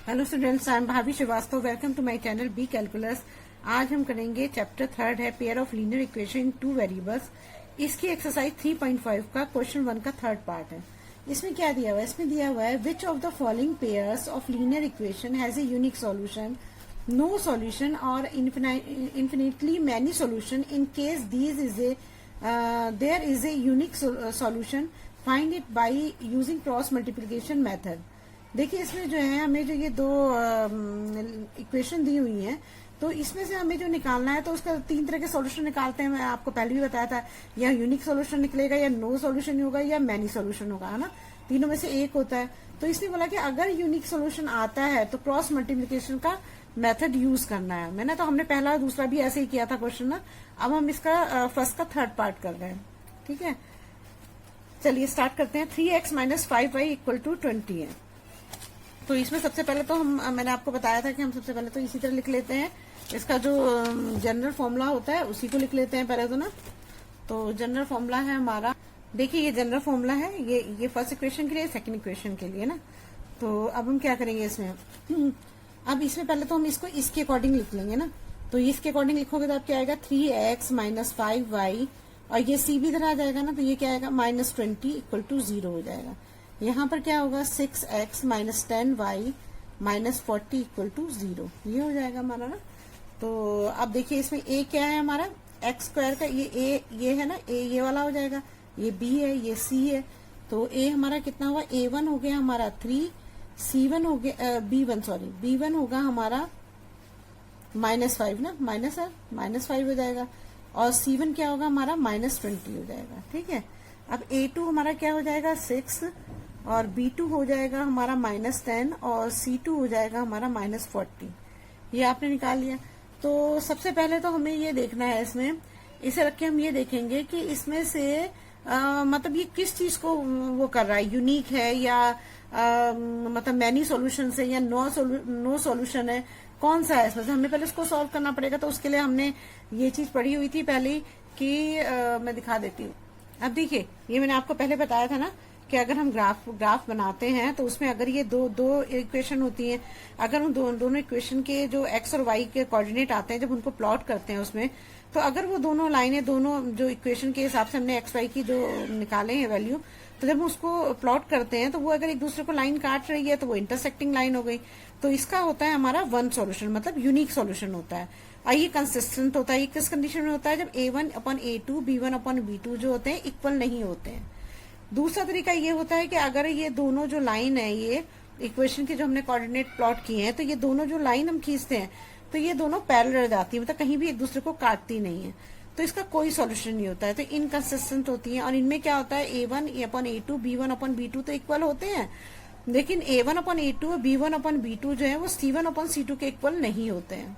Hello students, I am Bhabhi Srivastava. Welcome to my channel B calculus. आज हम करेंगे chapter 3 है pair of linear equation in two variables. इसकी exercise 3.5 का question 1 का थर्ड पार्ट है। इसमें क्या दिया हुआ है? इसमें दिया हुआ है which of the following pairs of linear equation has a unique solution, no solution और infinitely many solution. In case these is a there is a unique solution, find it by using cross multiplication method. देखिए, इसमें जो है हमें जो ये दो equation दी हुई हैं, तो इसमें से हमें जो निकालना है तो उसका तीन तरह के सॉल्यूशन निकालते हैं। मैं आपको पहले भी बताया था, या यूनिक सॉल्यूशन निकलेगा, या नो सॉल्यूशन होगा, या मैनी सॉल्यूशन होगा, है ना। तीनों में से एक होता है। तो इसने बोला कि अगर यूनिक सॉल्यूशन आता है तो क्रॉस मल्टीप्लिकेशन का मेथड यूज करना है। मैंने तो हमने पहला और दूसरा भी ऐसे ही किया था क्वेश्चन ना। अब हम इसका फर्स्ट का थर्ड पार्ट कर रहे हैं। ठीक है, चलिए स्टार्ट करते हैं। 3x - 5y = 20 है। तो इसमें सबसे पहले तो मैंने आपको बताया था कि हम सबसे पहले तो इसी तरह लिख लेते हैं। इसका जो जनरल फॉर्मूला होता है उसी को लिख लेते हैं पहले तो ना। तो जनरल फॉर्मूला है हमारा, देखिए ये जनरल फॉर्मूला है, ये फर्स्ट इक्वेशन के लिए, सेकंड इक्वेशन के लिए ना। तो अब हम क्या करेंगे इसमें, अब इसमें पहले तो हम इसको इसके अकॉर्डिंग लिख लेंगे ना। तो इसके अकॉर्डिंग लिखोगे तो अब क्या आएगा, 3x - 5y, और ये c भी इधर आ जाएगा ना। तो ये क्या आएगा, -20 = 0 हो जाएगा। यहाँ पर क्या होगा, 6x - 10y - 40 = 0, ये हो जाएगा हमारा ना। तो अब देखिए इसमें a क्या है हमारा, x² का ये है ना, a ये वाला हो जाएगा, ये b है, ये c है। तो a हमारा कितना हुआ, a1 हो गया हमारा 3, c1 हो गया b1 होगा हमारा -5 ना, -5 हो जाएगा, और c1 क्या होगा हमारा -20 हो जाएगा। ठीक है, अब a2 हमारा क्या हो जाएगा, 6, और b2 हो जाएगा हमारा -10, और c2 हो जाएगा हमारा -40। ये आपने निकाल लिया। तो सबसे पहले तो हमें ये देखना है, इसमें इसे रख के हम ये देखेंगे कि इसमें से मतलब ये किस चीज को वो कर रहा है, यूनिक है या मतलब मैनी सॉल्यूशन है या नो सॉल्यूशन है, कौन सा है इसमें से। हमें पहले इसको सॉल्व करना पड़ेगा। तो उसके लिए हमने ये चीज पढ़ी हुई थी पहले कि मैं दिखा देती हूँ। अब देखिए, ये मैंने आपको पहले बताया था ना कि अगर हम ग्राफ बनाते हैं तो उसमें अगर ये दो इक्वेशन होती हैं, अगर उन दोनों इक्वेशन के जो x और y के कोऑर्डिनेट आते हैं, जब उनको प्लॉट करते हैं उसमें, तो अगर वो दोनों लाइनें, दोनों जो इक्वेशन के हिसाब से हमने x y की जो निकाले हैं वैल्यू, तो जब उसको प्लॉट करते हैं तो वो अगर एक दूसरे को लाइन काट रही है तो वो इंटरसेक्टिंग लाइन हो गई। तो इसका होता है हमारा वन सॉल्यूशन, मतलब यूनिक सॉल्यूशन होता है। और ये कंसिस्टेंट होता है। ये किस कंडीशन में होता है, जब a1/a2 b1/b2 जो होते हैं इक्वल नहीं होते हैं। दूसरा तरीका ये होता है कि अगर ये दोनों जो लाइन है, ये इक्वेशन के जो हमने कोऑर्डिनेट प्लॉट किए हैं, तो ये दोनों जो लाइन हम खींचते हैं तो ये दोनों पैरेलल जाती है, मतलब कहीं भी एक दूसरे को काटती नहीं है। तो इसका कोई सॉल्यूशन नहीं होता है, तो इनकंसिस्टेंट होती है। और इनमें क्या होता है, a1/a2 b1/b2 तो इक्वल होते हैं, लेकिन a1/a2 और b1/b2 जो है वो c1/c2 के इक्वल नहीं होते हैं।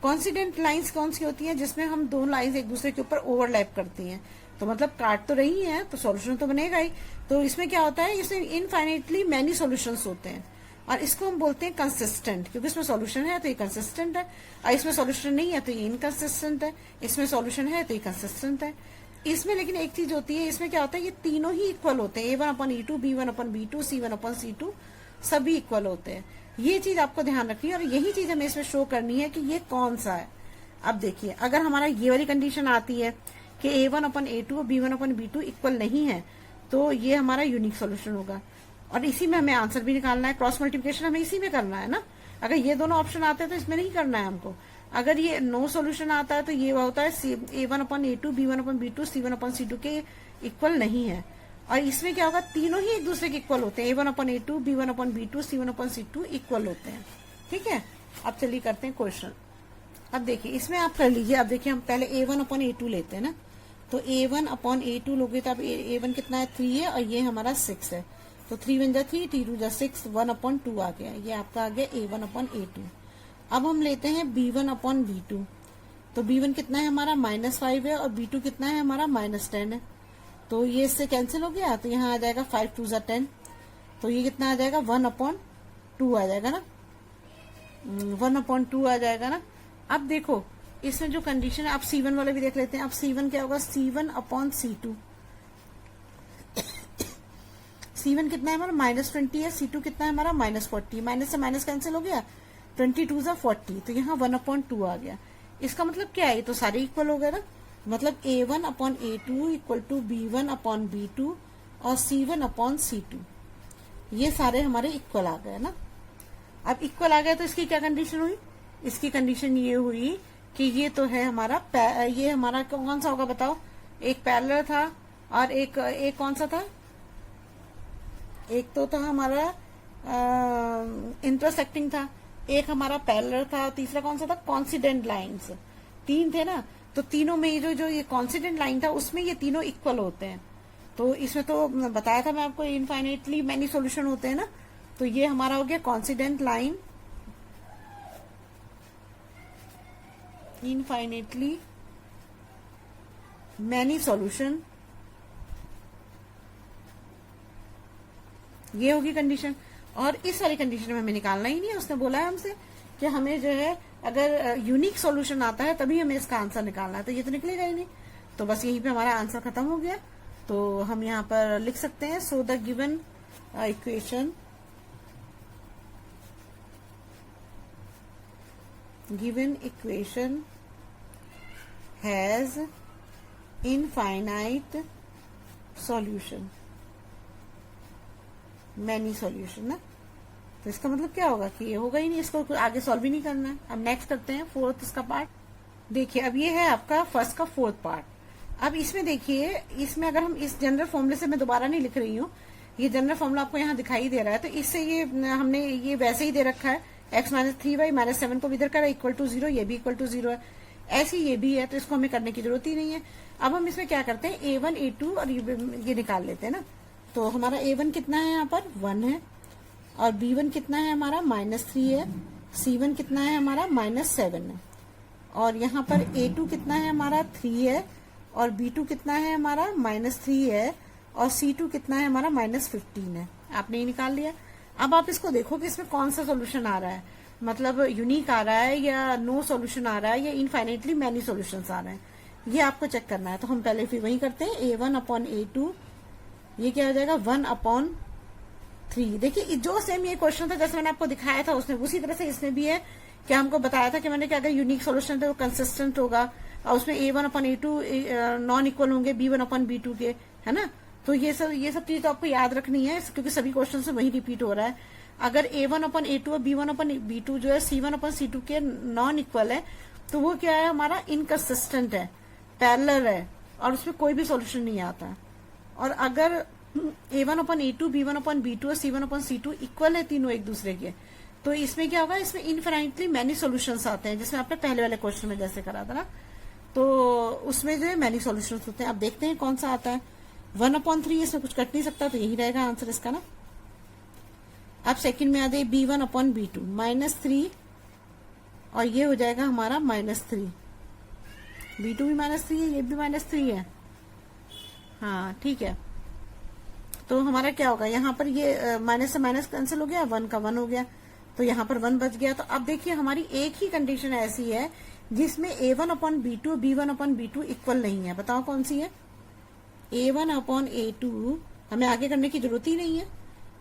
कॉन्सिडेंट लाइंस कौन सी होती हैं, जिसमें हम दो लाइंस एक दूसरे के ऊपर ओवरलैप करती हैं, तो मतलब काट तो रही है तो सॉल्यूशन तो बनेगा ही। तो इसमें क्या होता है, इसमें इनफाइनाइटली मैनी सॉल्यूशंस होते हैं, और इसको हम बोलते हैं कंसिस्टेंट, क्योंकि इसमें सॉल्यूशन है तो ये कंसिस्टेंट है, और इसमें सॉल्यूशन नहीं है तो ये इनकंसिस्टेंट है, इसमें सॉल्यूशन है तो ये कंसिस्टेंट है। इसमें लेकिन एक चीज होती है, इसमें क्या होता है, ये तीनों ही इक्वल होते हैं, a1/a2 b1/b2 c1/c2 सभी इक्वल होते हैं। ये चीज आपको ध्यान रखनी है, और यही चीज हमें इसमें शो करनी है कि ये कौन सा है। अब देखिए, अगर हमारा ये वाली कंडीशन आती है कि a1/a2 और b1/b2 इक्वल नहीं है, तो ये हमारा यूनिक सॉल्यूशन होगा। और इसी में हमें आंसर भी निकालना है। क्रॉस मल्टीप्लिकेशन हमें इसी में करना है ना। अगर ये दोनों ऑप्शन आते हैं तो इसमें नहीं करना है हमको। अगर ये नो सॉल्यूशन आता है तो ये होता है a1/a2 b1/b2 c1/c2 के इक्वल नहीं है। और इसमें क्या होगा, तीनों ही एक दूसरे के इक्वल होते हैं, a1/a2 b1/b2 c1/c2 इक्वल होते हैं। ठीक है, अब चलिए करते हैं क्वेश्चन। अब देखिए, इसमें आप कर लीजिए। अब देखिए, हम पहले a1/a2 लेते हैं ना। तो a1/a2 लोगे तो अब a1 कितना है, 3 है, और ये हमारा 6 है। तो 3 × 1 = 3, 3 × 2 = 6, 1/2 आ गया। ये आपका आ गया a1/a2। अब हम लेते हैं b1/b2। तो b1 कितना है हमारा, -5 है, और b2 कितना है हमारा, -10 है। तो ये इससे कैंसिल हो गया, तो यहाँ आ जाएगा 5 × 2 = 10। तो ये कितना आ जाएगा, 1/2 आ जाएगा ना, 1/2 आ जाएगा ना। अब देखो, इसमें जो कंडीशन है, आप c1 वाले भी देख लेते हैं। अब c1 क्या होगा, c1/c2। C1 कितना है हमारा -20 है, C2 कितना है हमारा -40, माइनस से माइनस कैंसिल हो गया, 22 = 40, तो यहाँ 1/2 आ गया। इसका मतलब क्या है, ये तो सारे इक्वल हो गए ना, मतलब A1/A2 = B1/B2 और C1/C2, ये सारे हमारे इक्वल आ गए ना। अब इक्वल आ गए तो इसकी क्या कंडीशन हुई, इसकी कंडीशन ये हुई कि ये तो है हमारा ये हमारा कौन सा होगा बताओ, एक पैरेलल था और एक कौन सा था, एक तो था हमारा इंटरसेक्टिंग था, एक हमारा पैरेलल था, तीसरा कौन सा था, कॉन्सिडेंट लाइंस, 3 थे ना। तो तीनों में जो ये कॉन्सिडेंट लाइन था उसमें ये तीनों इक्वल होते हैं। तो इसमें तो बताया था मैं आपको इनफाइनाइटली मैनी सॉल्यूशन होते हैं ना, तो ये हमारा हो गया coincident line, infinitely many solution, ये होगी कंडीशन। और इस वाली कंडीशन में हमें निकालना ही नहीं है, उसने बोला है हमसे कि हमें जो है अगर यूनिक सॉल्यूशन आता है तभी हमें इसका आंसर निकालना है, तो ये तो निकलेगा ही नहीं। तो बस यहीं पे हमारा आंसर खत्म हो गया। तो हम यहाँ पर लिख सकते हैं, so the given equation has infinite solution, many solution ना। तो इसका मतलब क्या होगा कि ये होगा ही नहीं, इसको आगे सॉल्व ही नहीं करना है। अब नेक्स्ट करते हैं फोर्थ इसका पार्ट। देखिए अब ये है आपका फर्स्ट का फोर्थ पार्ट। अब इसमें देखिए, इसमें अगर हम इस जनरल फॉर्मूले से, मैं दोबारा नहीं लिख रही हूँ, ये जनरल फॉर्मूला आपको यहाँ दिखाई दे रहा है, तो इससे ये हमने ये वैसे ही दे रखा है, x - 3y -7 को भी इधर करा =0, ये भी =0 है, ऐसे ये भी है, तो इसको हमें करने की जरूरत ही नहीं है। अब हम इसमें क्या करते हैं, A1 A2 और ये निकाल लेते हैं ना। तो हमारा A1 कितना है यहाँ पर 1 है, और B1 कितना है हमारा -3 है, C1 कितना है हमारा -7 है, और यहाँ पर A2 कितना है हमारा 3 है, और B2 कितना है हमारा -3 है, और C2 कितना है हमारा -15 है। आपने ये निकाल लिया। अब आप इसको देखो कि इसमें कौन सा सोल्यूशन आ रहा है, मतलब यूनिक आ रहा है या नो सोल्यूशन आ रहा है या इनफाइनाइटली मैनी सोल्यूशंस आ रहे हैं, ये आपको चेक करना है। तो हम पहले फिर वही करते हैं, A1/A2 ये क्या हो जाएगा 1/3। देखिए जो सेम ये क्वेश्चन था जैसे मैंने आपको दिखाया था उसमें, उसी तरह से इसमें भी है कि हमको बताया था कि मैंने कि अगर यूनिक सोल्यूशन थे वो कंसिस्टेंट होगा, और उसमें A1/A2 नॉन इक्वल होंगे B1/B2 के, है ना। तो ये सब चीज तो आपको याद रखनी है, क्योंकि सभी क्वेश्चन से वही रिपीट हो रहा है। अगर A1/A2 और B1/B2 जो है C1/C2 के नॉन इक्वल है, तो वो क्या है हमारा इनकंसिस्टेंट है, पैरेलल है, और उसमें कोई भी सोल्यूशन नहीं आता। और अगर A1/A2, B1/B2 और C1/C2 इक्वल है तीनों एक दूसरे के, तो इसमें क्या होगा, इसमें इनफाइनाइटली मैनी सॉल्यूशंस आते हैं, जिसमें आपने पहले वाले क्वेश्चन में जैसे करा था ना, तो उसमें जो है मैनी सॉल्यूशंस होते हैं। अब देखते हैं कौन सा आता है। 1/3 इसमें कुछ कट नहीं सकता, तो यही रहेगा आंसर इसका ना। अब सेकंड में आ जाए B1/B2 -3, और ये हो जाएगा हमारा -3, B2 भी -3 है, ये भी -3 है, हाँ ठीक है। तो हमारा क्या होगा, यहाँ पर ये माइनस से माइनस कैंसिल हो गया, 1 का 1 हो गया, तो यहाँ पर 1 बच गया। तो अब देखिए हमारी एक ही कंडीशन ऐसी है जिसमें A1/B2 B1/B2 इक्वल नहीं है। बताओ कौन सी है, A1/A2 हमें आगे करने की जरूरत ही नहीं है,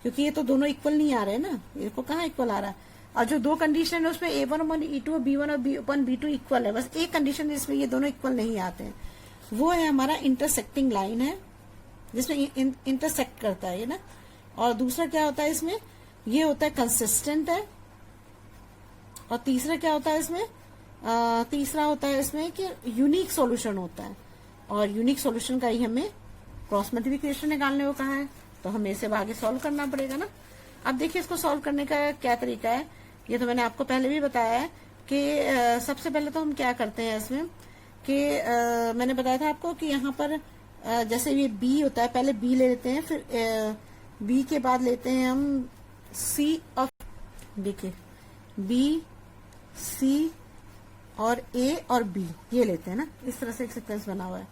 क्योंकि ये तो दोनों इक्वल नहीं आ रहे हैं ना, ये को कहाँ इक्वल आ रहा है। और जो दो कंडीशन है उसमें A1/A2 और B1/B2 इक्वल है, बस एक कंडीशन जिसमें ये दोनों इक्वल नहीं आते हैं, वो है हमारा इंटरसेक्टिंग लाइन है, जिसमें इंटरसेक्ट करता है ये ना। और दूसरा क्या होता है इसमें, ये होता है कंसिस्टेंट है। और तीसरा क्या होता है इसमें, तीसरा होता है इसमें कि यूनिक सॉल्यूशन होता है, और यूनिक सॉल्यूशन का ही हमें क्रॉस मल्टीप्लिकेशन निकालने को कहा है, तो हमें इसे आगे सॉल्व करना पड़ेगा ना। अब देखिए इसको सॉल्व करने का क्या तरीका है, ये तो मैंने आपको पहले भी बताया है कि सबसे पहले तो हम क्या करते हैं इसमें कि मैंने बताया था आपको कि यहाँ पर जैसे ये B होता है, पहले B ले लेते हैं, फिर B के बाद लेते हैं हम C और, देखिए B C और A और B ये लेते हैं ना, इस तरह से एक सीक्वेंस बना हुआ है।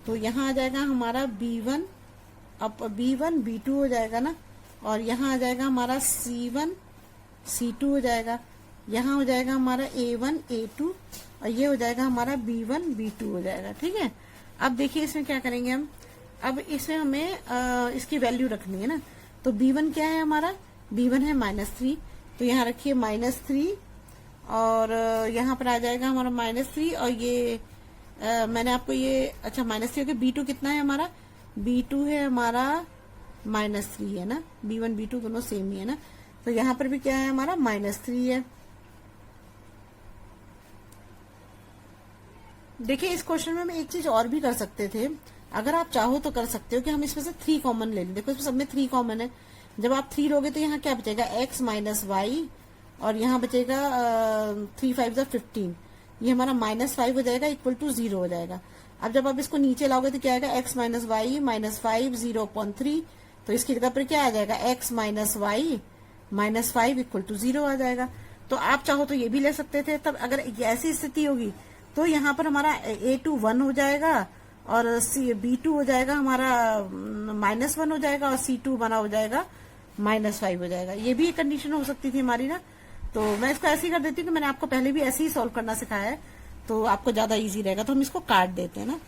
तो यहाँ आ जाएगा हमारा B1 अब B1 B2 हो जाएगा ना, और यहाँ आ जाएगा हमारा C1 C2 हो जाएगा, यहाँ हो जाएगा हमारा A1 A2, और ये हो जाएगा हमारा B1 B2 हो जाएगा। ठीक है, अब देखिए इसमें क्या करेंगे हम, अब इसमें हमें इसकी वैल्यू रखनी है ना, तो B1 क्या है हमारा, B1 है -3, तो यहाँ रखिए -3 और यहाँ पर आ जाएगा हमारा -3 और ये मैंने आपको ये अच्छा -3 हो गया। B2 कितना है हमारा, B2 है हमारा -3 है ना, B1 B2 दोनों सेम ही है ना, तो यहाँ पर भी क्या है हमारा -3 है। देखिए इस क्वेश्चन में हम एक चीज और भी कर सकते थे, अगर आप चाहो तो कर सकते हो कि हम इसमें से 3 कॉमन ले लें। देखो इसमें सब में 3 कॉमन है, जब आप 3 लोगे तो यहाँ क्या बचेगा, x माइनस वाई और यहाँ बचेगा 3 5 15, ये हमारा -5 हो जाएगा इक्वल टू 0 हो जाएगा। अब जब आप इसको नीचे लाओगे तो क्या आएगा, x माइनस वाई -5 0.3, तो इसकी जगह पर क्या आ जाएगा, x minus y -5 equal to 0 आ जाएगा। तो आप चाहो तो ये भी ले सकते थे। तब अगर ऐसी स्थिति होगी तो यहाँ पर हमारा A2 1 हो जाएगा और B2 हो जाएगा हमारा -1 हो जाएगा और C2 बना हो जाएगा -5 हो जाएगा। ये भी एक कंडीशन हो सकती थी हमारी ना, तो मैं इसको ऐसे ही कर देती हूँ कि मैंने आपको पहले भी ऐसे ही सॉल्व करना सिखाया है, तो आपको ज्यादा इजी रहेगा। तो हम इसको काट देते हैं ना,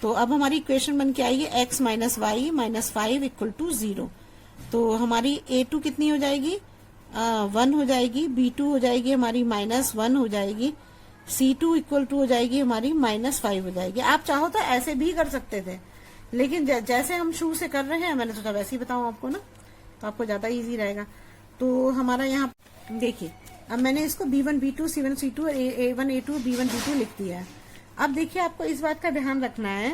तो अब हमारी इक्वेशन बन के आएगी x minus y -5 equal to 0। तो हमारी A2 कितनी हो जाएगी, 1 हो जाएगी, B2 हो जाएगी हमारी -1 हो जाएगी, C2 इक्वल टू हो जाएगी हमारी -5 हो जाएगी। आप चाहो तो ऐसे भी कर सकते थे, लेकिन जैसे हम शुरू से कर रहे हैं मैंने सोचा वैसे ही बताऊं आपको ना, तो आपको ज्यादा इजी रहेगा। तो हमारा यहाँ देखिए अब मैंने इसको B1 B2 C1 C2 A1 A2 B1 B2 लिख दिया है। अब देखिए आपको इस बात का ध्यान रखना है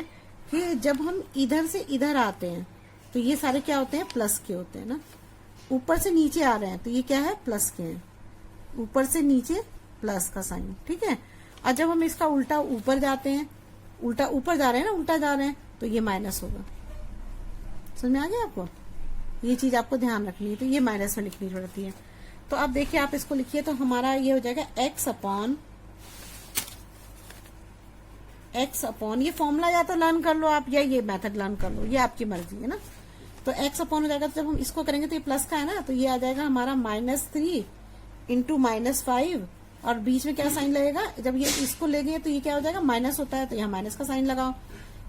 कि जब हम इधर से इधर आते हैं तो ये सारे क्या होते हैं, प्लस के होते हैं ना। ऊपर से नीचे आ रहे हैं तो ये क्या है, प्लस के हैं, ऊपर से नीचे प्लस का साइन, ठीक है। और जब हम इसका उल्टा ऊपर जाते हैं, उल्टा ऊपर जा रहे हैं ना, उल्टा जा रहे हैं, तो ये माइनस होगा। समझ में आ गया आपको, ये चीज आपको ध्यान रखनी है, तो ये माइनस में लिखनी पड़ती है। तो अब देखिए आप इसको लिखिए, तो हमारा ये हो जाएगा x अपॉन ये फॉर्मूला या तो लर्न कर लो आप या ये मेथड लर्न कर लो, ये आपकी मर्जी है ना। तो x अपॉन हो जाएगा, तो जब हम इसको करेंगे तो ये प्लस का है ना, तो ये आ जाएगा हमारा -3 इंटू -5 और बीच में क्या साइन लगेगा, जब ये इसको ले गए तो ये क्या हो जाएगा, माइनस होता है, तो यहाँ माइनस का साइन लगाओ।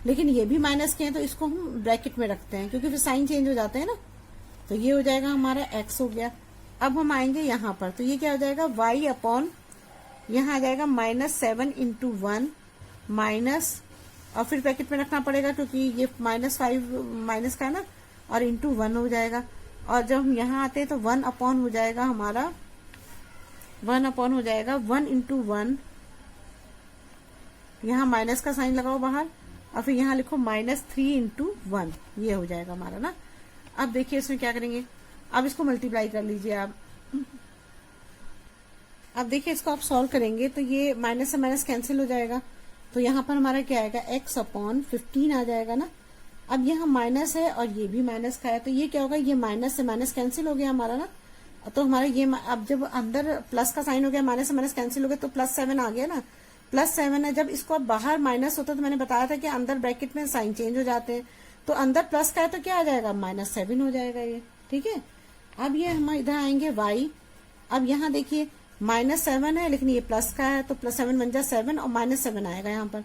लेकिन ये भी माइनस के हैं तो इसको हम ब्रैकेट में रखते हैं क्योंकि फिर साइन चेंज हो जाते हैं ना। तो ये हो जाएगा हमारा x हो गया। अब हम आएंगे यहाँ पर, तो ये क्या हो जाएगा, y अपॉन यहाँ आ जाएगा -7 इंटू 1 माइनस, और फिर ब्रैकेट में रखना पड़ेगा क्योंकि ये -5 माइनस का है ना, और इंटू 1 हो जाएगा। और जब हम यहाँ आते हैं तो 1 अपॉन हो जाएगा हमारा 1 अपॉन हो जाएगा 1 इंटू 1, यहाँ माइनस का साइन लगाओ बाहर और फिर यहाँ लिखो -3 इंटू 1, ये हो जाएगा हमारा ना। अब देखिए इसमें क्या करेंगे, अब इसको मल्टीप्लाई कर लीजिए आप। अब देखिए इसको आप सॉल्व करेंगे तो ये माइनस से माइनस कैंसिल हो जाएगा, तो यहाँ पर हमारा क्या आएगा, x अपॉन 15 आ जाएगा ना। अब यहाँ माइनस है और ये भी माइनस का है, तो ये क्या होगा, ये माइनस से माइनस कैंसिल हो गया हमारा ना। तो हमारा ये अब जब अंदर प्लस का साइन हो गया, माइनस से माइनस कैंसिल हो गया, तो +7 आ गया ना। +7 है, जब इसको अब बाहर माइनस होता है तो मैंने बताया था कि अंदर ब्रैकेट में साइन चेंज हो जाते हैं, तो अंदर प्लस का है तो क्या आ जाएगा, -7 हो जाएगा ये, ठीक है। अब ये हम इधर आएंगे y, अब यहाँ देखिए -7 है लेकिन ये प्लस का है, तो +7 बन जाए 7 और -7 आएगा यहाँ पर,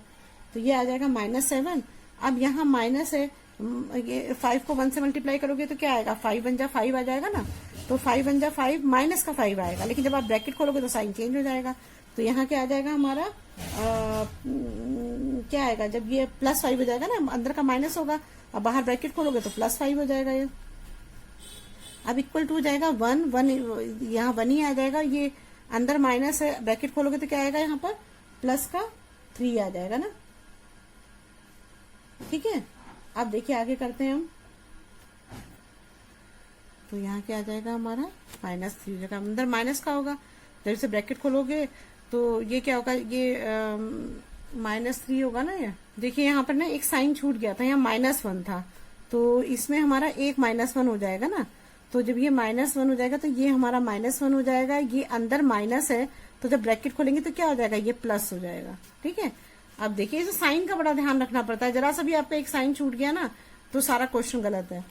तो ये आ जाएगा -7। अब यहाँ माइनस है, ये 5 को 1 से मल्टीप्लाई करोगे तो क्या आएगा, 5 बन जा 5 आ जाएगा ना, तो 5 बन जा 5 माइनस का 5 आएगा, लेकिन जब आप ब्रैकेट खोलोगे तो साइन चेंज हो जाएगा। तो यहाँ क्या आ जाएगा हमारा, क्या आएगा, जब ये +5 हो जाएगा ना, अंदर का माइनस होगा और बाहर ब्रैकेट खोलोगे तो +5 हो जाएगा ये। अब इक्वल टू हो जाएगा 1 यहाँ 1 ही आ जाएगा, ये अंदर माइनस है, ब्रैकेट खोलोगे तो क्या आएगा यहाँ पर, प्लस का 3 आ जाएगा ना, ठीक है। अब देखिए आगे करते हैं हम, तो यहाँ क्या आ जाएगा हमारा -3 जगह अंदर माइनस का होगा, जब इसे ब्रैकेट खोलोगे तो ये क्या होगा, ये -3 होगा ना। ये देखिए यहाँ पर ना एक साइन छूट गया था, यहाँ -1 था, तो इसमें हमारा एक -1 हो जाएगा ना। तो जब ये -1 हो जाएगा तो ये हमारा -1 हो जाएगा, ये अंदर माइनस है, तो जब ब्रैकेट खोलेंगे तो क्या हो जाएगा, ये प्लस हो जाएगा, ठीक है। अब देखिए इसे साइन का बड़ा ध्यान रखना पड़ता है, जरा सा भी आपका एक साइन छूट गया ना तो सारा क्वेश्चन गलत है।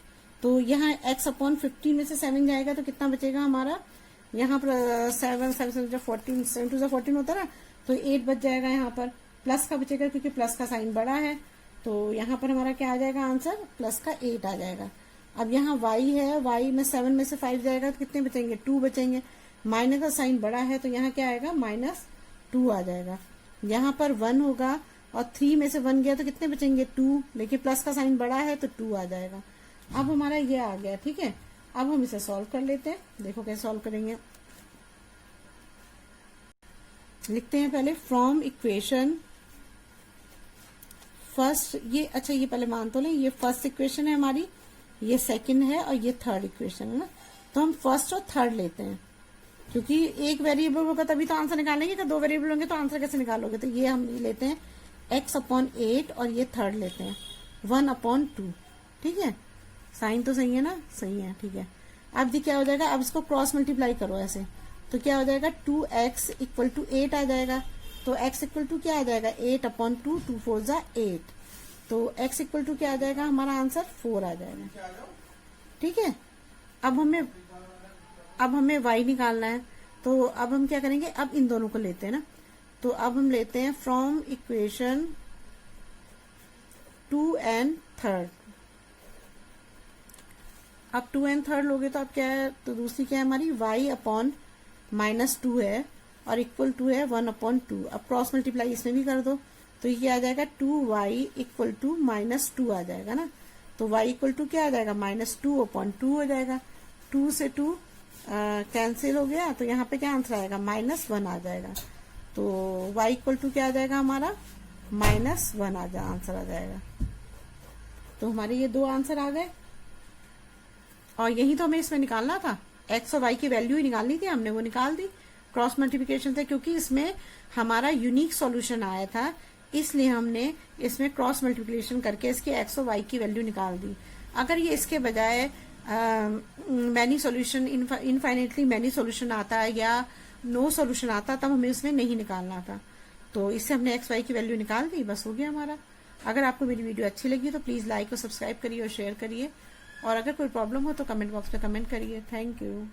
तो यहाँ x अपॉन 15 में से 7 जाएगा तो कितना बचेगा हमारा, यहाँ पर 7 14 7 2 14 होता है ना, तो 8 बच जाएगा यहाँ पर, प्लस का बचेगा क्योंकि प्लस का साइन बड़ा है, तो यहाँ पर हमारा क्या आ जाएगा आंसर, प्लस का 8 आ जाएगा। अब यहाँ y है, y में 7 में से 5 जाएगा तो कितने बचेंगे, 2 बचेंगे। माइनस का साइन बड़ा है तो यहाँ क्या आएगा, -2 आ जाएगा। यहाँ पर 1 होगा और 3 में से 1 गया तो कितने बचेंगे, 2, लेकिन प्लस का साइन बड़ा है तो 2 आ जाएगा। अब हमारा ये आ गया, ठीक है। अब हम इसे सॉल्व कर लेते हैं, देखो कैसे सॉल्व करेंगे। लिखते हैं पहले फ्रॉम इक्वेशन फर्स्ट, ये अच्छा ये पहले मान तो लें, ये फर्स्ट इक्वेशन है हमारी, ये सेकंड है और ये थर्ड इक्वेशन है ना। तो हम फर्स्ट और थर्ड लेते हैं, क्योंकि एक वेरिएबल होगा तभी तो आंसर निकालेंगे, कि 2 वेरिएबल होंगे तो आंसर कैसे निकालोगे। तो ये हम लेते हैं x/8 और ये थर्ड लेते हैं 1/2, ठीक है। साइन तो सही है ना, सही है, ठीक है। अब ये क्या हो जाएगा, अब इसको क्रॉस मल्टीप्लाई करो ऐसे, तो क्या हो जाएगा 2x = 8 आ जाएगा। तो x = क्या आ जाएगा, 8/2, 2 4 = 8, तो x = क्या आ जाएगा, हमारा आंसर 4 आ जाएगा, ठीक है। अब हमें y निकालना है, तो अब हम क्या करेंगे, अब इन दोनों को लेते हैं ना। तो अब हम लेते हैं फ्रॉम इक्वेशन 2 and 3। अब 2 and 3 लोगे तो अब क्या है, तो दूसरी क्या है हमारी, y/-2 है और = है 1/2। अब क्रॉस मल्टीप्लाई इसमें भी कर दो तो ये क्या आ जाएगा, 2y = -2 आ जाएगा ना। तो y = क्या आ जाएगा, -2/2 हो जाएगा। 2 से 2 कैंसिल हो गया, तो यहाँ पे क्या आंसर आएगा, -1 आ जाएगा। तो y = क्या आ जाएगा हमारा, -1 आंसर आ जाएगा। तो हमारे ये 2 आंसर आ गए, और यही तो हमें इसमें निकालना था, x और y की वैल्यू ही निकालनी थी, हमने वो निकाल दी क्रॉस मल्टीप्लिकेशन से, क्योंकि इसमें हमारा यूनिक सॉल्यूशन आया था, इसलिए हमने इसमें क्रॉस मल्टीप्लिकेशन करके इसके x और y की वैल्यू निकाल दी। अगर ये इसके बजाय many solution, infinitely many solution आता है या नो सॉल्यूशन आता, तब हमें इसमें नहीं निकालना था। तो इससे हमने x y की वैल्यू निकाल दी, बस हो गया हमारा। अगर आपको मेरी वीडियो अच्छी लगी तो प्लीज लाइक और सब्सक्राइब करिए और शेयर करिए, और अगर कोई प्रॉब्लम हो तो कमेंट बॉक्स में कमेंट करिए। Thank you.